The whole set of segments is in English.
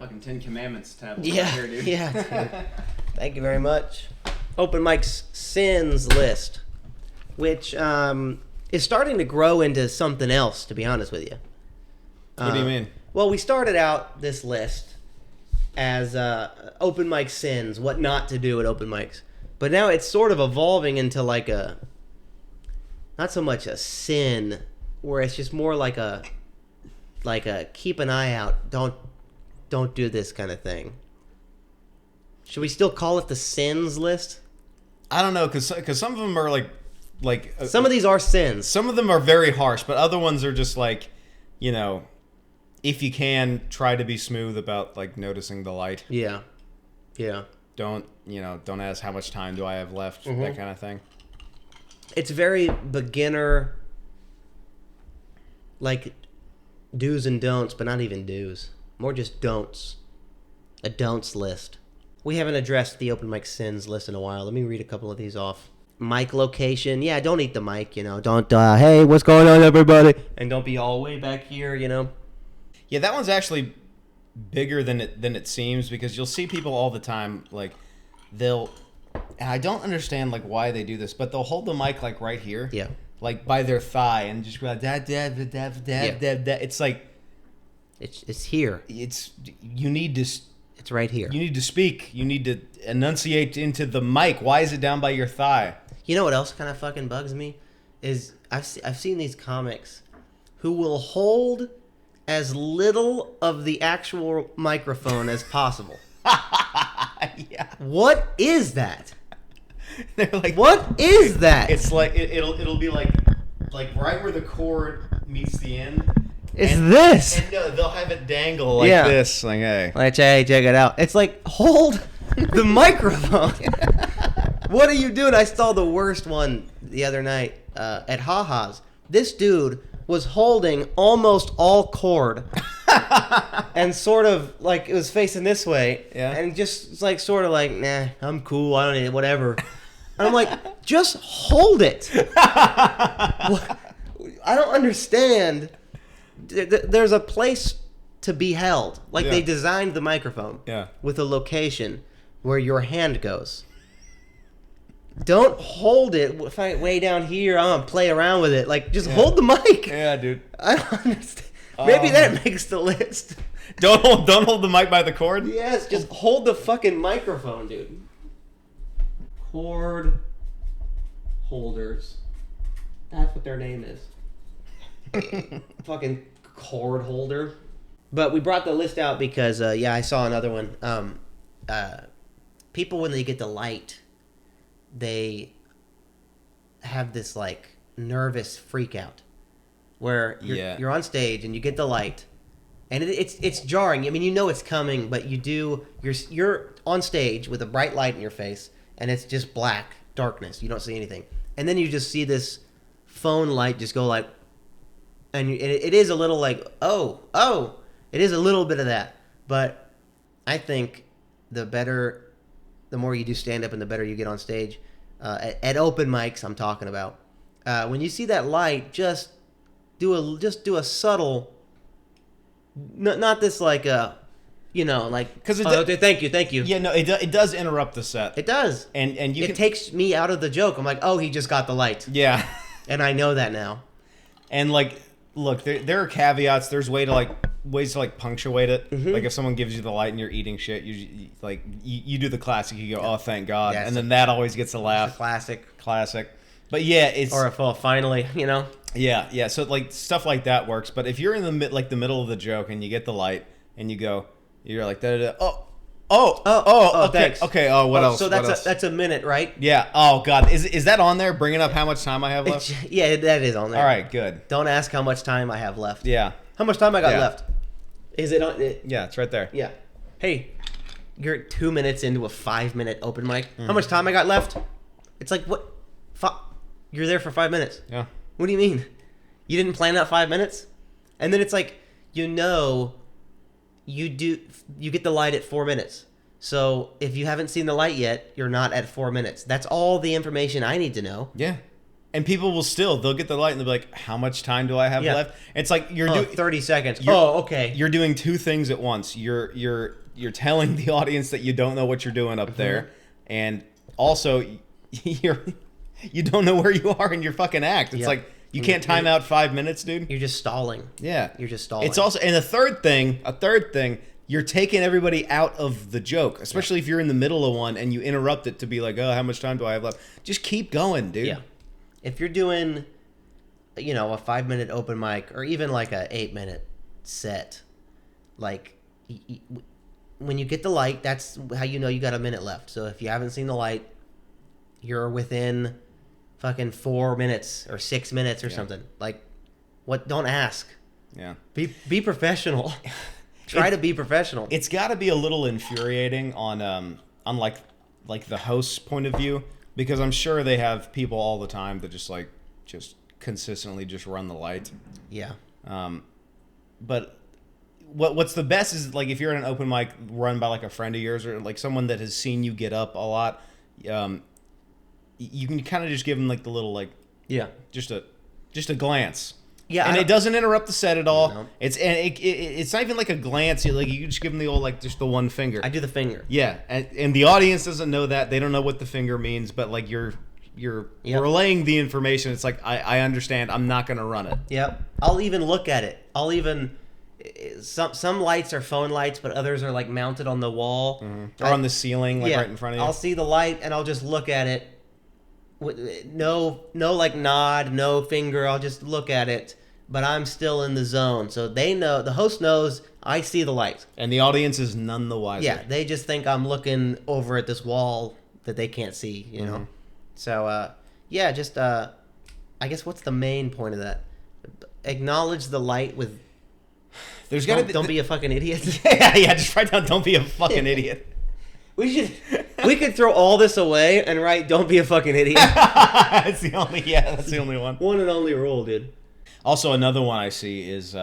Fucking 10 Commandments tablet Yeah, right here, dude. yeah. Dude. Thank you very much. Open Mike's sins list, which is starting to grow into something else, to be honest with you. What do you mean? Well, we started out this list as open mic sins, what not to do at open mics. But now it's sort of evolving into like a, not so much a sin, where it's just more like a keep an eye out, don't do this kind of thing. Should we still call it the sins list? I don't know, because some of them are like Some of these are sins. some of them are very harsh, but other ones are just like, you know, if you can, try to be smooth about like noticing the light. Yeah. Don't ask how much time do I have left, Mm-hmm. that kind of thing. It's very beginner, like do's and don'ts, but not even do's. More just don'ts. A don'ts list. We haven't addressed the open mic sins list in a while. Let me read a couple of these off. Mic location. Yeah, don't eat the mic, Don't, hey, what's going on, everybody? And don't be all way back here, Yeah, that one's actually bigger than it seems, because you'll see people all the time, like, and I don't understand like why they do this, but they'll hold the mic like right here. Yeah. Like by their thigh and just go like dab. It's like It's here. you need to It's right here. You need to speak. You need to enunciate into the mic. Why is it down by your thigh? You know what else kind of fucking bugs me? Is I've seen these comics who will hold as little of the actual microphone as possible. Yeah. What is that? They're like, What is that? It's like it'll be like right where the cord meets the end. It's this. And no, they'll have it dangle like Yeah. this. Like, hey. Like, hey, check it out. It's like, hold the microphone. What are you doing? I saw the worst one the other night at Ha-Ha's. This dude was holding almost all cord and sort of like it was facing this way. Yeah. And just like sort of like, nah, I'm cool. I don't need it, whatever. And I'm like, just hold it. What? I don't understand. There's a place to be held. Like Yeah. they designed the microphone Yeah. with a location where your hand goes. Don't hold it way down here. I'm gonna play around with it. Like, just hold the mic. Yeah, dude. I don't understand. Maybe that makes the list. Don't hold the mic by the cord. Yes, just hold the fucking microphone, dude. Cord holders. That's what their name is. Fucking cord holder. But we brought the list out because, I saw another one. People, when they get the light, they have this, like, nervous freak out. Where you're on stage and you get the light. And it's jarring. I mean, it's coming, but you're on stage with a bright light in your face, and it's just black, darkness. You don't see anything. And then you just see this phone light just go like, and it is a little like, oh, it is a little bit of that. But I think the more you do stand up and the better you get on stage, at open mics I'm talking about, when you see that light, just do a subtle, not this like like, because thank you. Yeah, no, it does interrupt the set. It does, and it takes me out of the joke. I'm like, oh, he just got the light. Yeah, and I know that now. And like, look, there are caveats. There's ways to punctuate it. Mm-hmm. Like if someone gives you the light and you're eating shit, you do the classic. You go, oh, thank God, Yeah, and then that always gets a laugh. Classic. But yeah, it's finally, Yeah. So like stuff like that works. But if you're in the middle of the joke and you get the light and you're like da. Okay. Thanks. Okay. Oh, what else? So that's a minute, right? Yeah. Oh God, is that on there? Bringing up how much time I have left? Yeah, that is on there. All right. Good. Don't ask how much time I have left. Yeah. How much time I got Yeah. left? Is it on? Yeah, it's right there. Yeah. Hey, you're 2 minutes into a 5-minute open mic. How much time I got left? It's like, what? You're there for 5 minutes. Yeah. What do you mean? You didn't plan that 5 minutes? And then it's like, you get the light at 4 minutes. So if you haven't seen the light yet, you're not at 4 minutes. That's all the information I need to know. Yeah. And people will they'll get the light and they'll be like, how much time do I have left? It's like you're doing 30 seconds. Okay. You're doing two things at once. You're telling the audience that you don't know what you're doing up there, and also you don't know where you are in your fucking act. It's like you can't time out 5 minutes, dude. You're just stalling. Yeah. You're just stalling. It's also, and a third thing, you're taking everybody out of the joke, especially if you're in the middle of one and you interrupt it to be like, oh, how much time do I have left? Just keep going, dude. Yeah. If you're doing, a 5-minute open mic or even like a 8-minute set, like when you get the light, that's how you know you got a minute left. So if you haven't seen the light, you're within fucking 4 minutes or 6 minutes or something. Like, what? Don't ask. Yeah. Be professional. Try to be professional. It's got to be a little infuriating on like the host's point of view, because I'm sure they have people all the time that just consistently just run the light. Yeah. But what's the best is like if you're at an open mic run by like a friend of yours or like someone that has seen you get up a lot, you can kind of just give them like the little just a glance. Yeah, and it doesn't interrupt the set at all. No. It's not even like a glance. Like you just give them the old just the one finger. I do the finger. Yeah, and the audience doesn't know that. They don't know what the finger means, but like you're relaying the information. It's like I understand. I'm not gonna run it. Yep. I'll even look at it. I'll even some lights are phone lights, but others are like mounted on the wall or on the ceiling, like right in front of you. I'll see the light and I'll just look at it. No like nod, no finger. I'll just look at it, but I'm still in the zone. So they know, the host knows I see the light, and the audience is none the wiser. Yeah, they just think I'm looking over at this wall that they can't see. You know. So I guess what's the main point of that? Acknowledge the light with. There's gotta don't be a fucking idiot. Yeah. Just write down. Don't be a fucking idiot. We could throw all this away and write, don't be a fucking idiot. That's the only one. One and only rule, dude. Also, another one I see is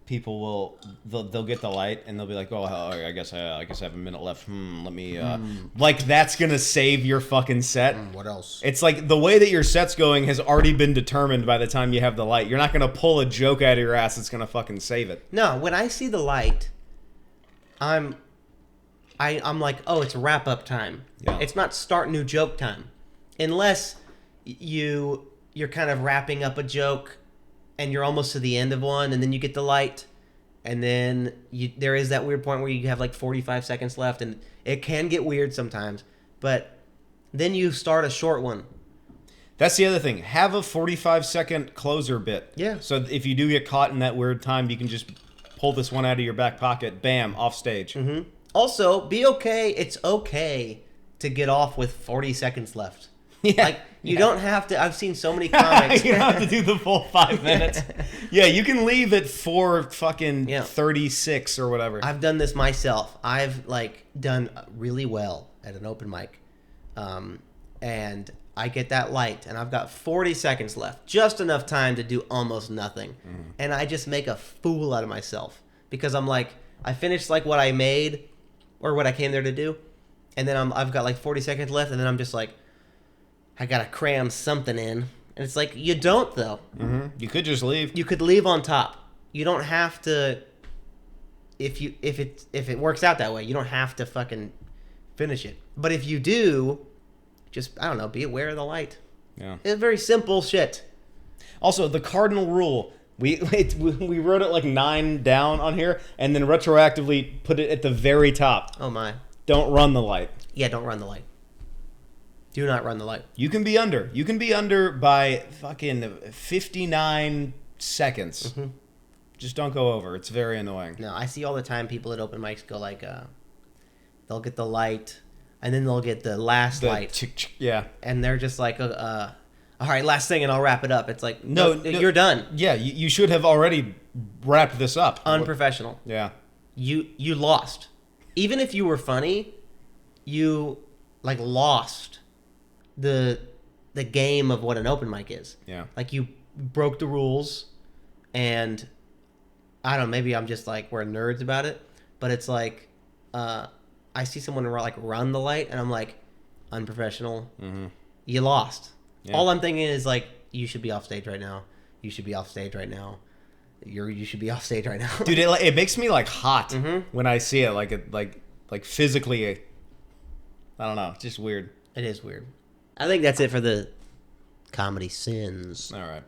people they'll get the light and they'll be like, oh, I guess I have a minute left. Let me like that's gonna save your fucking set. What else? It's like the way that your set's going has already been determined by the time you have the light. You're not gonna pull a joke out of your ass that's gonna fucking save it. No, when I see the light, I'm like, oh, it's wrap up time. Yeah. It's not start new joke time, unless you're kind of wrapping up a joke and you're almost to the end of one, and then you get the light, and then there is that weird point where you have like 45 seconds left, and it can get weird sometimes, but then you start a short one. That's the other thing. Have a 45-second closer bit. Yeah. So if you do get caught in that weird time, you can just pull this one out of your back pocket. Bam, off stage. Mm-hmm. Also, be okay. It's okay to get off with 40 seconds left. Yeah. Like, you don't have to. I've seen so many comics. You don't have to do the full 5 minutes. Yeah, you can leave at 4:36 or whatever. I've done this myself. I've done really well at an open mic. And I get that light and I've got 40 seconds left. Just enough time to do almost nothing. And I just make a fool out of myself because I'm like, I finished what I made or what I came there to do. And then I've got 40 seconds left, and then I'm just like, I gotta cram something in. And it's like, you don't though. You could just leave. You could leave on top. You don't have to. If it works out that way, you don't have to fucking finish it. But if you do, just I don't know, be aware of the light. Yeah. It's very simple shit. Also, the cardinal rule. We wrote it 9 down on here, and then retroactively put it at the very top. Oh my. Don't run the light. Yeah, don't run the light. Do not run the light. You can be under. You can be under by fucking 59 seconds. Just don't go over. It's very annoying. No, I see all the time people at open mics go they'll get the light, and then they'll get the last light. Yeah. And they're just like, all right, last thing, and I'll wrap it up. It's like, no, you're done. Yeah, you should have already wrapped this up. Unprofessional. Yeah. You lost. Even if you were funny, you lost the game of what an open mic is. Yeah. You broke the rules, and I don't know, maybe I'm just we're nerds about it, but it's I see someone run the light, and I'm like, unprofessional. You lost. Yeah. All I'm thinking is like, you should be off stage right now. You should be off stage right now. You should be off stage right now. Dude, it makes me like hot when I see it. Like physically, I don't know. It's just weird. It is weird. I think that's it for the comedy sins. All right.